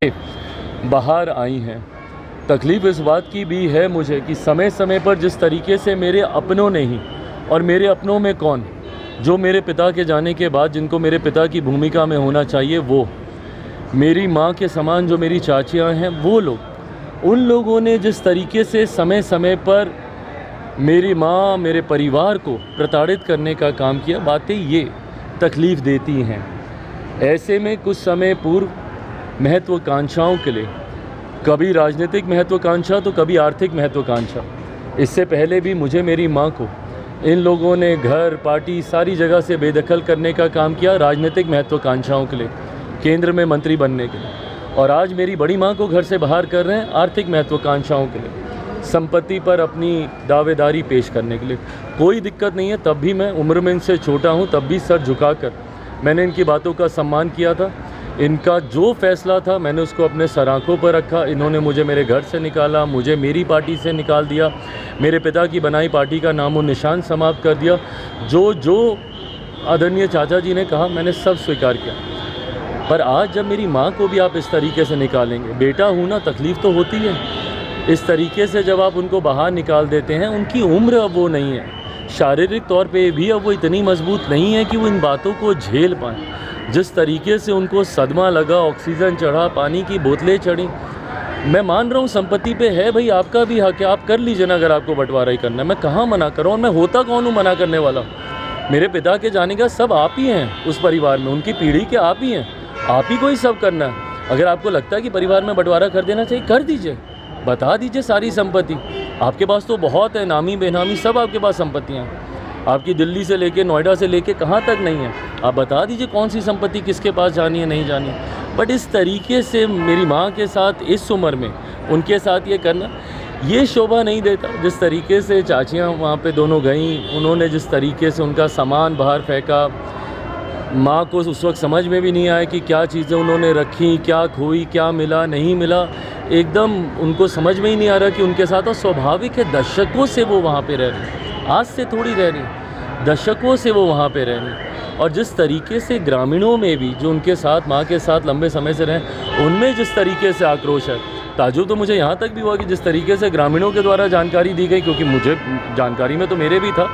बाहर आई हैं। तकलीफ़ इस बात की भी है मुझे कि समय समय पर जिस तरीके से मेरे अपनों ने ही, और मेरे अपनों में कौन, जो मेरे पिता के जाने के बाद जिनको मेरे पिता की भूमिका में होना चाहिए, वो मेरी माँ के समान जो मेरी चाचियाँ हैं, वो लोग, उन लोगों ने जिस तरीके से समय समय पर मेरी माँ, मेरे परिवार को प्रताड़ित करने का काम किया, बातें ये तकलीफ़ देती हैं। ऐसे में कुछ समय पूर्व महत्वाकांक्षाओं के लिए, कभी राजनीतिक महत्वाकांक्षा तो कभी आर्थिक महत्वाकांक्षा, इससे पहले भी मुझे मेरी माँ को इन लोगों ने घर, पार्टी, सारी जगह से बेदखल करने का काम किया राजनीतिक महत्वाकांक्षाओं के लिए, केंद्र में मंत्री बनने के लिए। और आज मेरी बड़ी माँ को घर से बाहर कर रहे हैं आर्थिक महत्वाकांक्षाओं के लिए, संपत्ति पर अपनी दावेदारी पेश करने के लिए। कोई दिक्कत नहीं है, तब भी मैं उम्र में इनसे छोटा हूँ, तब भी सर झुकाकर मैंने इनकी बातों का सम्मान किया था। इनका जो फैसला था मैंने उसको अपने सर आँखों पर रखा। इन्होंने मुझे मेरे घर से निकाला, मुझे मेरी पार्टी से निकाल दिया, मेरे पिता की बनाई पार्टी का नामो निशान समाप्त कर दिया। जो आदरणीय चाचा जी ने कहा मैंने सब स्वीकार किया। पर आज जब मेरी माँ को भी आप इस तरीके से निकालेंगे, बेटा हूँ ना, तकलीफ़ तो होती है। इस तरीके से जब आप उनको बाहर निकाल देते हैं, उनकी उम्र अब वो नहीं है, शारीरिक तौर पे भी अब वो इतनी मजबूत नहीं है कि वो इन बातों को झेल पाएँ। जिस तरीके से उनको सदमा लगा, ऑक्सीजन चढ़ा, पानी की बोतलें चढ़ी। मैं मान रहा हूँ संपत्ति पे है भाई, आपका भी हक है, आप कर लीजिए ना अगर आपको बंटवारा ही करना है। मैं कहाँ मना कर रहा हूँ, मैं होता कौन हूँ मना करने वाला। मेरे पिता के जाने का सब आप ही हैं उस परिवार में, उनकी पीढ़ी के आप ही हैं, आप ही को ही सब करना है। अगर आपको लगता है कि परिवार में बंटवारा कर देना चाहिए, कर दीजिए, बता दीजिए सारी संपत्ति। आपके पास तो बहुत है, नामी बेनामी सब आपके पास संपत्तियाँ हैं। आपकी दिल्ली से लेके, नोएडा से लेके कहाँ तक नहीं है, आप बता दीजिए कौन सी संपत्ति किसके पास जानी है, नहीं जानी है। बट इस तरीके से मेरी माँ के साथ इस उम्र में उनके साथ ये करना, ये शोभा नहीं देता। जिस तरीके से चाचियाँ वहाँ पे दोनों गईं, उन्होंने जिस तरीके से उनका सामान बाहर फेंका, माँ को उस वक्त समझ में भी नहीं आया कि क्या चीज़ें उन्होंने रखी, क्या खोई, क्या मिला, नहीं मिला। एकदम उनको समझ में ही नहीं आ रहा कि उनके साथ, और स्वाभाविक है, दशकों से वो वहाँ पे रह रही, आज से थोड़ी रह रही, दशकों से वो वहाँ पे रह रही। और जिस तरीके से ग्रामीणों में भी जो उनके साथ, माँ के साथ लंबे समय से रहे, उनमें जिस तरीके से आक्रोश है। ताजुब तो मुझे यहाँ तक भी हुआ कि जिस तरीके से ग्रामीणों के द्वारा जानकारी दी गई, क्योंकि मुझे जानकारी में तो मेरे भी था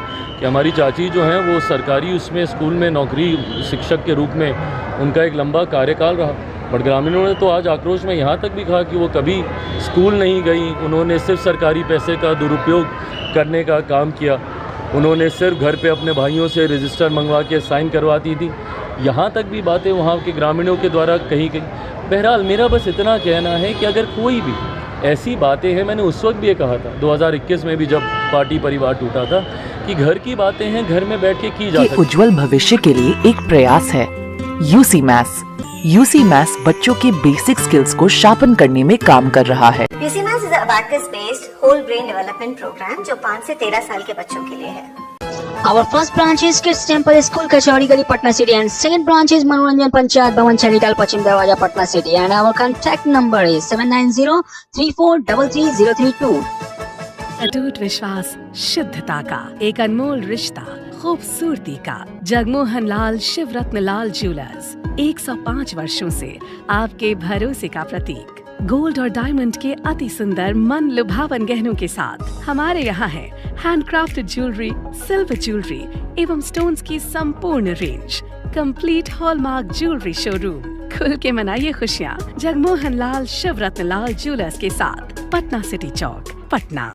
कि हमारी चाची जो हैं वो सरकारी उसमें स्कूल में नौकरी, शिक्षक के रूप में उनका एक लंबा कार्यकाल रहा। बट ग्रामीणों ने तो आज आक्रोश में यहाँ तक भी कहा कि वो कभी स्कूल नहीं गई, उन्होंने सिर्फ सरकारी पैसे का दुरुपयोग करने का काम किया, उन्होंने सिर्फ घर पे अपने भाइयों से रजिस्टर मंगवा के साइन करवाती थी। यहाँ तक भी बातें वहाँ के ग्रामीणों के द्वारा कही गई। बहरहाल मेरा बस इतना कहना है कि अगर कोई भी ऐसी बातें हैं, मैंने उस वक्त भी ये कहा था 2021 में भी जब पार्टी परिवार टूटा था, कि घर की बातें हैं घर में बैठ के की जा सकती। उज्जवल भविष्य के लिए एक प्रयास है यूसी मैथ्स। यूसी मैथ्स बच्चों के बेसिक स्किल्स को शार्पन करने में काम कर रहा है। UC maths is a abacus based whole brain development programme जो 5 से 13 साल के बच्चों के लिए है। Our first branch is Kids Temple School, Kachori Gali, Patna City, and second branch is Manoranjan Panchayat Bhavan, Chanital, Pachim Darwaja, Patna City, and our contact number is 7903433032. अटूट विश्वास, शुद्धता का एक अनमोल रिश्ता, खूबसूरती का। जगमोहन लाल शिवरत्न लाल ज्वेलर्स 105 वर्षों से आपके भरोसे का प्रतीक। गोल्ड और डायमंड के अति सुंदर मन लुभावन गहनों के साथ हमारे यहाँ है हैंडक्राफ्टेड ज्वेलरी, सिल्वर ज्वेलरी एवं स्टोन्स की संपूर्ण range. Complete hallmark jewellery showroom. खुल के मनाइए खुशियाँ जगमोहन लाल शिवरत्न लाल ज्वेलर्स के साथ, पटना सिटी चौक, पटना।